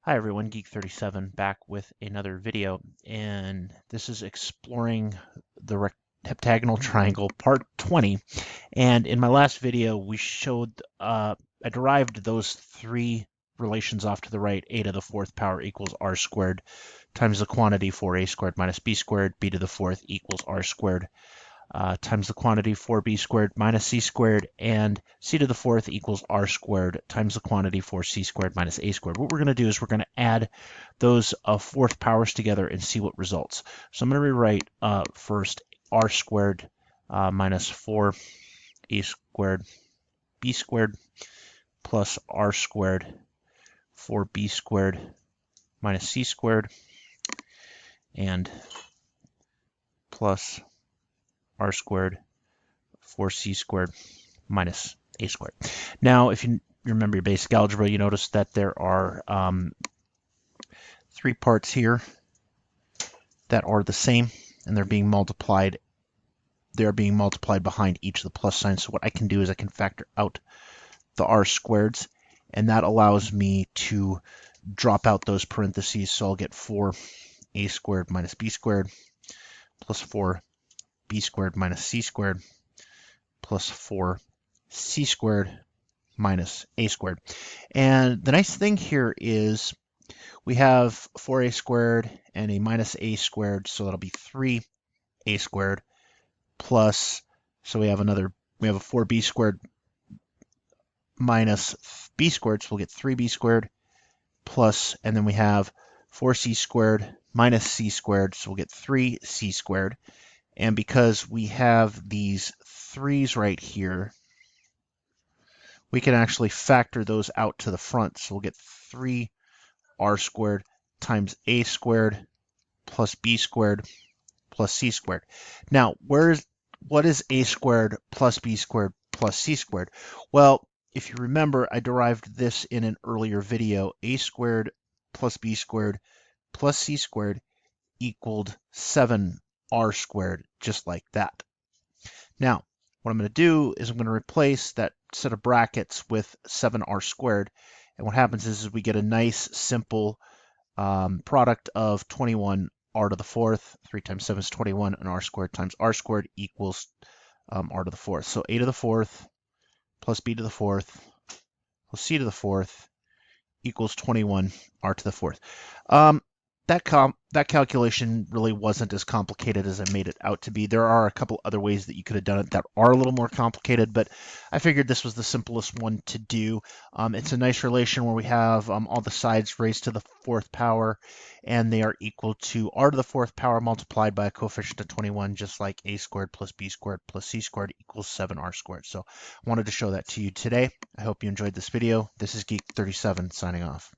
Hi everyone, Geek37 back with another video, and this is exploring the heptagonal triangle part 20. And in my last video we showed I derived those three relations off to the right. A to the fourth power equals r squared times the quantity for a squared minus b squared. B to the fourth equals r squared times the quantity 4b squared minus c squared, and c to the fourth equals r squared times the quantity for c squared minus a squared. What we're going to do is we're going to add those fourth powers together and see what results. So I'm going to rewrite first r squared minus 4a squared b squared plus r squared 4b squared minus c squared and plus r squared 4c squared minus a squared. Now, if you remember your basic algebra, you notice that there are three parts here that are the same, and they're being multiplied. They're being multiplied behind each of the plus signs. So what I can do is I can factor out the r squareds, and that allows me to drop out those parentheses. So I'll get 4a squared minus b squared plus 4b squared minus c squared plus 4c squared minus a squared. And the nice thing here is we have 4a squared and a minus a squared, so that'll be 3a squared plus, so we have a 4b squared minus b squared, so we'll get 3b squared plus, and then we have 4c squared minus c squared, so we'll get 3c squared. And because we have these threes right here, we can actually factor those out to the front. So we'll get 3r squared times a squared plus b squared plus c squared. Now, what is a squared plus b squared plus c squared? Well, if you remember, I derived this in an earlier video. A squared plus b squared plus c squared equaled 7r squared, just like that. Now, what I'm going to do is I'm going to replace that set of brackets with 7r squared. And what happens is we get a nice simple product of 21 r to the fourth. 3 times 7 is 21, and r squared times r squared equals r to the fourth. So a to the fourth plus b to the fourth plus c to the fourth equals 21 r to the fourth. That calculation really wasn't as complicated as I made it out to be. There are a couple other ways that you could have done it that are a little more complicated, but I figured this was the simplest one to do. It's a nice relation where we have all the sides raised to the fourth power, and they are equal to r to the fourth power multiplied by a coefficient of 21, just like a squared plus b squared plus c squared equals 7r squared. So I wanted to show that to you today. I hope you enjoyed this video. This is Geek37 signing off.